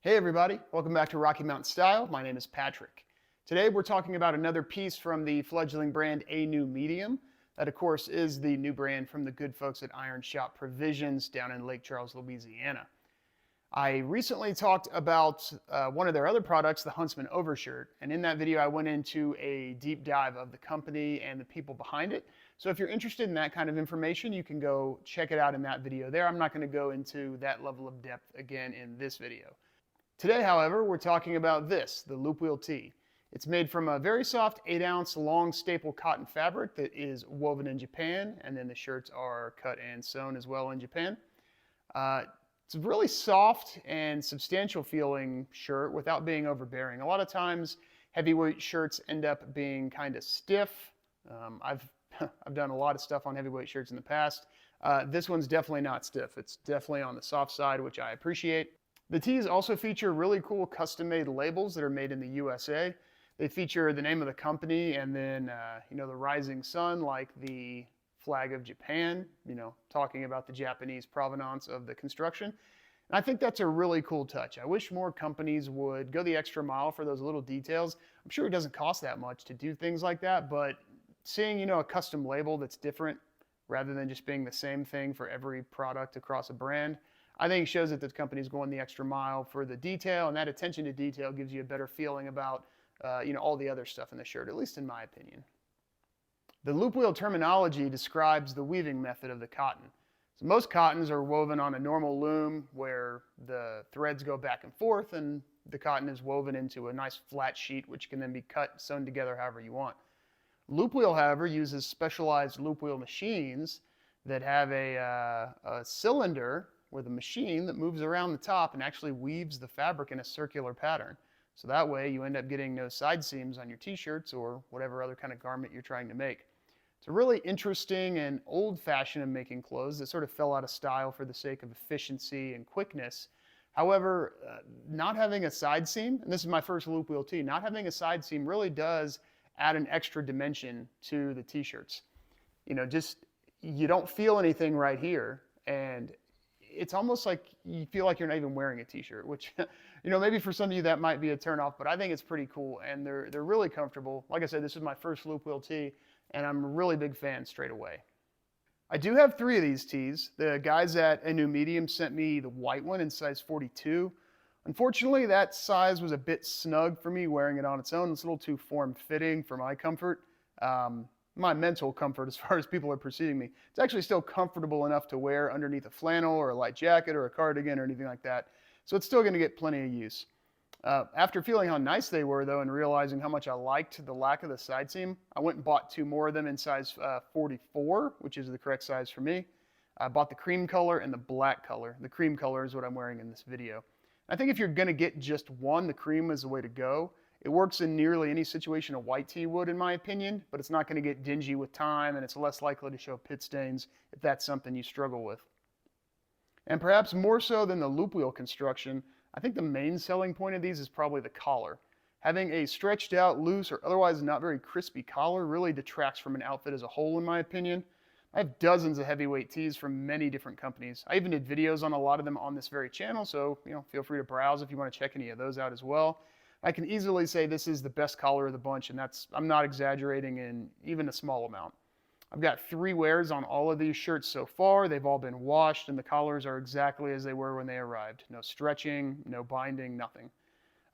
Hey everybody, welcome back to Rocky Mountain Style. My name is Patrick. Today we're talking about another piece from the fledgling brand A New Medium. That of course is the new brand from the good folks at Iron Shop Provisions down in Lake Charles, Louisiana. I recently talked about one of their other products, the Huntsman Overshirt, and in that video I went into a deep dive of the company and the people behind it. So if you're interested in that kind of information, you can go check it out in that video there. I'm not going to go into that level of depth again in this video. Today, however, we're talking about this, the Loopwheel Tee. It's made from a very soft 8-ounce long staple cotton fabric that is woven in Japan, and then the shirts are cut and sewn as well in Japan. It's a really soft and substantial feeling shirt without being overbearing. A lot of times heavyweight shirts end up being kind of stiff. I've done a lot of stuff on heavyweight shirts in the past. This one's definitely not stiff. It's definitely on the soft side, which I appreciate. The tees also feature really cool custom-made labels that are made in the USA. They feature the name of the company and then, the rising sun, like the flag of Japan, talking about the Japanese provenance of the construction. And I think that's a really cool touch. I wish more companies would go the extra mile for those little details. I'm sure it doesn't cost that much to do things like that, but seeing, a custom label that's different rather than just being the same thing for every product across a brand, I think it shows that the company's going the extra mile for the detail, and that attention to detail gives you a better feeling about all the other stuff in the shirt, at least in my opinion. The loopwheel terminology describes the weaving method of the cotton. So most cottons are woven on a normal loom where the threads go back and forth and the cotton is woven into a nice flat sheet which can then be cut, sewn together however you want. Loopwheel, however, uses specialized loopwheel machines that have a cylinder with a machine that moves around the top and actually weaves the fabric in a circular pattern. So that way you end up getting no side seams on your t-shirts or whatever other kind of garment you're trying to make. It's a really interesting and old fashion of making clothes that sort of fell out of style for the sake of efficiency and quickness. However, not having a side seam, and this is my first Loopwheel tee, not having a side seam really does add an extra dimension to the t-shirts. You don't feel anything right here, and it's almost like you feel like you're not even wearing a t-shirt, which, maybe for some of you that might be a turnoff, but I think it's pretty cool, and they're really comfortable. Like I said, this is my first Loopwheel tee, and I'm a really big fan straight away. I do have 3 of these tees. The guys at A New Medium sent me the white one in size 42. Unfortunately, that size was a bit snug for me wearing it on its own. It's a little too form-fitting for my comfort. My mental comfort as far as people are perceiving me. It's actually still comfortable enough to wear underneath a flannel or a light jacket or a cardigan or anything like that. So it's still going to get plenty of use. After feeling how nice they were though and realizing how much I liked the lack of the side seam, I went and bought 2 more of them in size 44, which is the correct size for me. I bought the cream color and the black color. The cream color is what I'm wearing in this video. I think if you're going to get just one, the cream is the way to go. It works in nearly any situation a white tee would, in my opinion, but it's not going to get dingy with time, and it's less likely to show pit stains if that's something you struggle with. And perhaps more so than the loopwheel construction, I think the main selling point of these is probably the collar. Having a stretched out, loose, or otherwise not very crispy collar really detracts from an outfit as a whole, in my opinion. I have dozens of heavyweight tees from many different companies. I even did videos on a lot of them on this very channel, so feel free to browse if you want to check any of those out as well. I can easily say this is the best collar of the bunch, and I'm not exaggerating in even a small amount. I've got 3 wears on all of these shirts so far. They've all been washed, and the collars are exactly as they were when they arrived. No stretching, no binding, nothing.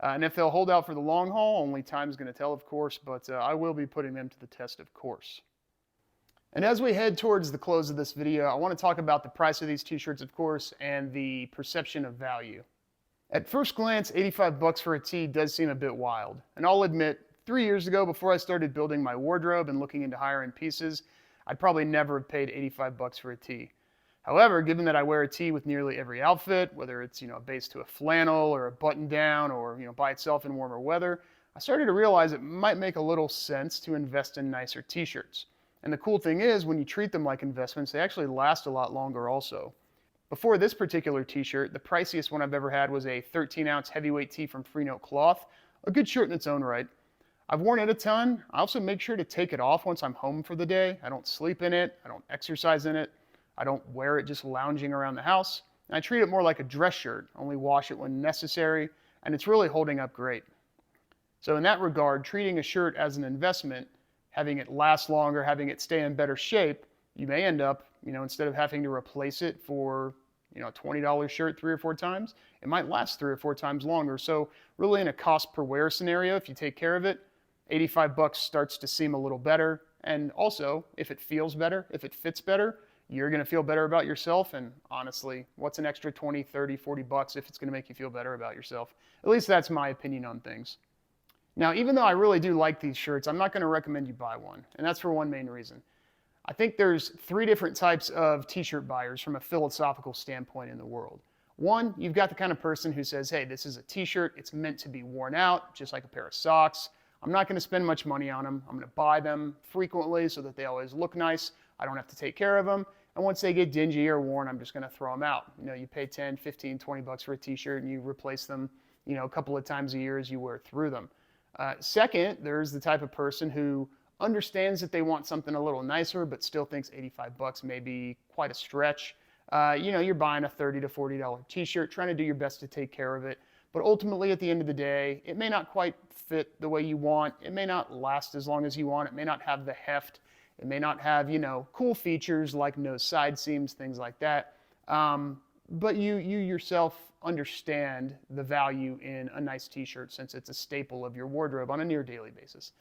And if they'll hold out for the long haul, only time's going to tell, of course, but I will be putting them to the test, of course. And as we head towards the close of this video, I want to talk about the price of these t-shirts, of course, and the perception of value. At first glance, 85 bucks for a tee does seem a bit wild. And I'll admit, 3 years ago, before I started building my wardrobe and looking into higher end pieces, I'd probably never have paid 85 bucks for a tee. However, given that I wear a tee with nearly every outfit, whether it's base to a flannel or a button down or by itself in warmer weather, I started to realize it might make a little sense to invest in nicer t-shirts. And the cool thing is, when you treat them like investments, they actually last a lot longer also. Before this particular t-shirt, the priciest one I've ever had was a 13-ounce heavyweight tee from Free Note Cloth. A good shirt in its own right. I've worn it a ton. I also make sure to take it off once I'm home for the day. I don't sleep in it. I don't exercise in it. I don't wear it just lounging around the house. And I treat it more like a dress shirt, only wash it when necessary, and it's really holding up great. So in that regard, treating a shirt as an investment, having it last longer, having it stay in better shape, you may end up, instead of having to replace it for, a $20 shirt 3 or 4 times, it might last 3 or 4 times longer. So really in a cost per wear scenario, if you take care of it, $85 starts to seem a little better. And also, if it feels better, if it fits better, you're going to feel better about yourself. And honestly, what's an extra 20, 30, 40 bucks if it's going to make you feel better about yourself? At least that's my opinion on things. Now, even though I really do like these shirts, I'm not going to recommend you buy one. And that's for one main reason. I think there's 3 different types of t-shirt buyers from a philosophical standpoint in the world. One, you've got the kind of person who says, hey, this is a t-shirt. It's meant to be worn out, just like a pair of socks. I'm not going to spend much money on them. I'm going to buy them frequently so that they always look nice. I don't have to take care of them. And once they get dingy or worn, I'm just going to throw them out. You pay 10, 15, 20 bucks for a t-shirt and you replace them, a couple of times a year as you wear through them. Second, there's the type of person who understands that they want something a little nicer, but still thinks 85 bucks may be quite a stretch. You're buying a $30 to $40 t-shirt, trying to do your best to take care of it. But ultimately, at the end of the day, it may not quite fit the way you want. It may not last as long as you want. It may not have the heft. It may not have, cool features like no side seams, things like that. But you yourself understand the value in a nice t-shirt since it's a staple of your wardrobe on a near daily basis.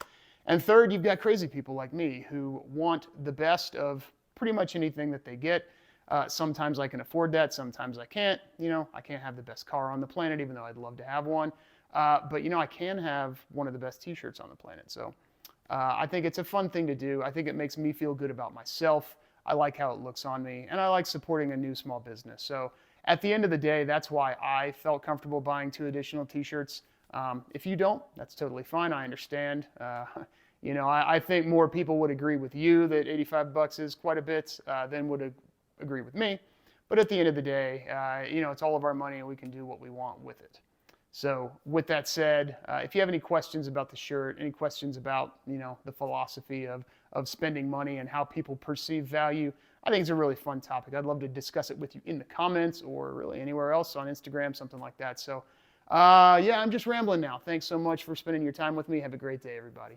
And third, you've got crazy people like me who want the best of pretty much anything that they get. Sometimes I can afford that, sometimes I can't. I can't have the best car on the planet, even though I'd love to have one. But I can have one of the best t-shirts on the planet. So I think it's a fun thing to do. I think it makes me feel good about myself. I like how it looks on me, and I like supporting a new small business. So at the end of the day, that's why I felt comfortable buying 2 additional t-shirts. If you don't, that's totally fine. I understand. I think more people would agree with you that 85 bucks is quite a bit than would agree with me. But at the end of the day, it's all of our money and we can do what we want with it. So with that said, if you have any questions about the shirt, any questions about, the philosophy of spending money and how people perceive value, I think it's a really fun topic. I'd love to discuss it with you in the comments or really anywhere else on Instagram, something like that. So yeah, I'm just rambling now. Thanks so much for spending your time with me. Have a great day, everybody.